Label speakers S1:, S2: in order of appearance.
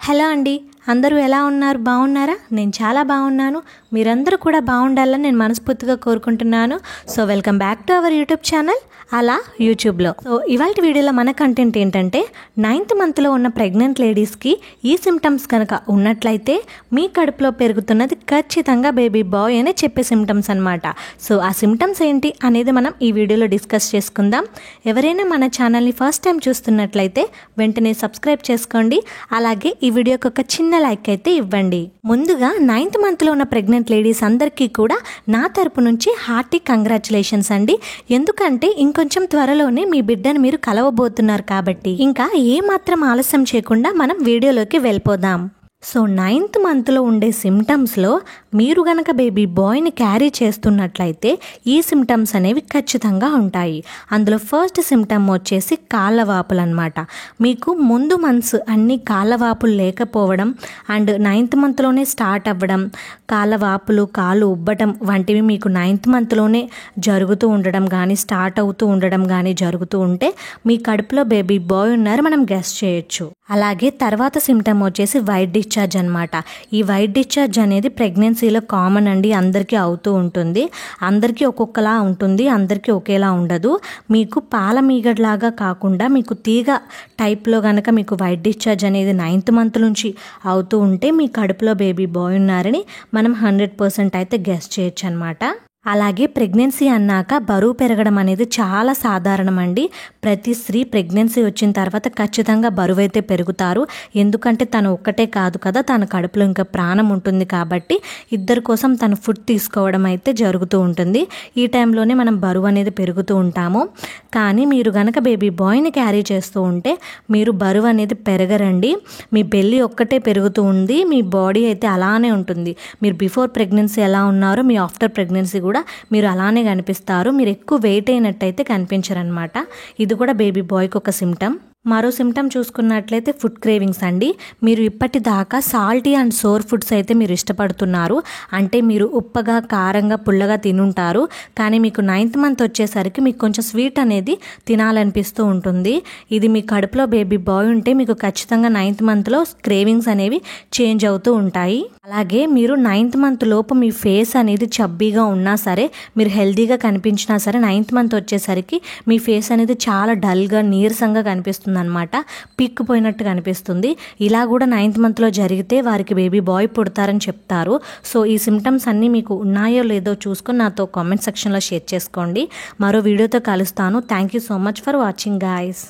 S1: Hello అండి, అందరూ ఎలా ఉన్నారు? బాగున్నారా? నేను చాలా బాగున్నాను. మీరందరూ కూడా బాగుండాలని నేను మనస్ఫూర్తిగా కోరుకుంటున్నాను. So welcome back to our YouTube channel అలా యూట్యూబ్లో. సో ఇవాళ వీడియోలో మన కంటెంట్ ఏంటంటే 9th మంత్లో ఉన్న ప్రెగ్నెంట్ లేడీస్కి ఈ సిమ్టమ్స్ కనుక ఉన్నట్లయితే మీ కడుపులో పెరుగుతున్నది ఖచ్చితంగా బేబీ బాయ్ అనే చెప్పే సిమ్టమ్స్ అనమాట. సో ఆ సిమ్టమ్స్ ఏంటి అనేది మనం ఈ వీడియోలో డిస్కస్ చేసుకుందాం. ఎవరైనా మన ఛానల్ని ఫస్ట్ టైం చూస్తున్నట్లయితే వెంటనే సబ్స్క్రైబ్ చేసుకోండి. అలాగే ఈ వీడియోకి ఒక చిన్న లైక్ అయితే ఇవ్వండి. ముందుగా 9th మంత్లో ఉన్న ప్రెగ్నెంట్ లేడీస్ అందరికీ కూడా నా తరపు నుంచి హార్టీ కంగ్రాచులేషన్స్ అండి. ఎందుకంటే ఇంకొంచెం త్వరలోనే మీ బిడ్డను మీరు కలవబోతున్నారు కాబట్టి ఇంకా ఏ మాత్రం ఆలస్యం చేయకుండా మనం వీడియోలోకి వెళ్ళిపోదాం. సో 9th మంత్లో ఉండే సిమ్టమ్స్లో మీరు గనక బేబీ బాయ్ని క్యారీ చేస్తున్నట్లయితే ఈ సిమ్టమ్స్ అనేవి ఖచ్చితంగా ఉంటాయి. అందులో ఫస్ట్ సిమ్టమ్ వచ్చేసి కాళ్ళవాపులు అనమాట. మీకు ముందు మంత్స్ అన్ని కాళ్ళవాపులు లేకపోవడం అండ్ 9th మంత్లోనే స్టార్ట్ అవ్వడం, కాళ్ళవాపులు, కాళ్ళు ఉబ్బటం వంటివి మీకు 9th మంత్లోనే జరుగుతూ ఉండడం కానీ స్టార్ట్ అవుతూ ఉండడం కానీ జరుగుతూ ఉంటే మీ కడుపులో బేబీ బాయ్ ఉన్నారు మనం గెస్ చేయొచ్చు. అలాగే తర్వాత సిమ్టమ్ వచ్చేసి వైట్ డిశ్చార్జ్ అనమాట. ఈ వైట్ డిశ్చార్జ్ అనేది ప్రెగ్నెన్సీలో కామన్ అండి, అందరికీ అవుతూ ఉంటుంది. అందరికీ ఒక్కొక్కలా ఉంటుంది, అందరికీ ఒకేలా ఉండదు. మీకు పాల మీగడలాగా కాకుండా మీకు తీగ టైప్లో కనుక మీకు వైట్ డిశ్చార్జ్ అనేది 9th మంత్ నుంచి అవుతూ ఉంటే మీ కడుపులో బేబీ బాయ్ ఉన్నారని మనం 100% అయితే గెస్ చేయొచ్చు అనమాట. అలాగే ప్రెగ్నెన్సీ అన్నాక బరువు పెరగడం అనేది చాలా సాధారణం అండి. ప్రతి స్త్రీ ప్రెగ్నెన్సీ వచ్చిన తర్వాత ఖచ్చితంగా బరువు అయితే పెరుగుతారు. ఎందుకంటే తను ఒక్కటే కాదు కదా, తన కడుపులో ఇంకా ప్రాణం ఉంటుంది కాబట్టి ఇద్దరి కోసం తను ఫుడ్ తీసుకోవడం అయితే జరుగుతూ ఉంటుంది. ఈ టైంలోనే మనం బరువు అనేది పెరుగుతూ ఉంటాము. కానీ మీరు గనక బేబీ బాయ్ని క్యారీ చేస్తూ ఉంటే మీరు బరువు అనేది పెరగరండి. మీ బెల్లి ఒక్కటే పెరుగుతూ ఉంది, మీ బాడీ అయితే అలానే ఉంటుంది. మీరు బిఫోర్ ప్రెగ్నెన్సీ ఎలా ఉన్నారో మీ ఆఫ్టర్ ప్రెగ్నెన్సీ కూడా మీరు అలానే కనిపిస్తారు. మీరు ఎక్కువ వెయిట్ అయినట్టయితే కనిపించరనమాట. ఇది కూడా బేబీ బాయ్కి ఒక సిమ్టమ్. మరో సిమ్టమ్ చూసుకున్నట్లయితే ఫుడ్ క్రేవింగ్స్ అండి. మీరు ఇప్పటిదాకా సాల్టీ అండ్ సోర్ ఫుడ్స్ అయితే మీరు ఇష్టపడుతున్నారు. అంటే మీరు ఉప్పగా, కారంగా, పుల్లగా తినుంటారు. కానీ మీకు 9th మంత్ వచ్చేసరికి మీకు కొంచెం స్వీట్ అనేది తినాలనిపిస్తూ ఉంటుంది. ఇది మీ కడుపులో బేబీ బాయ్ ఉంటే మీకు ఖచ్చితంగా 9th మంత్లో క్రేవింగ్స్ అనేవి చేంజ్ అవుతూ ఉంటాయి. అలాగే మీరు 9th మంత్ లోపు మీ ఫేస్ అనేది చబ్బీగా ఉన్నా సరే, మీరు హెల్దీగా కనిపించినా సరే 9th మంత్ వచ్చేసరికి మీ ఫేస్ అనేది చాలా డల్గా, నీరసంగా కనిపిస్తుంది అనమాట. పీక్కుపోయినట్టు కనిపిస్తుంది. ఇలా కూడా 9th మంత్లో జరిగితే వారికి బేబీ బాయ్ పుడతారని చెప్తారు. సో ఈ సిమ్టమ్స్ అన్నీ మీకు ఉన్నాయో లేదో చూసుకొని నాతో కామెంట్ సెక్షన్లో షేర్ చేసుకోండి. మరో వీడియోతో కలుస్తాను. Thank you so much for watching guys.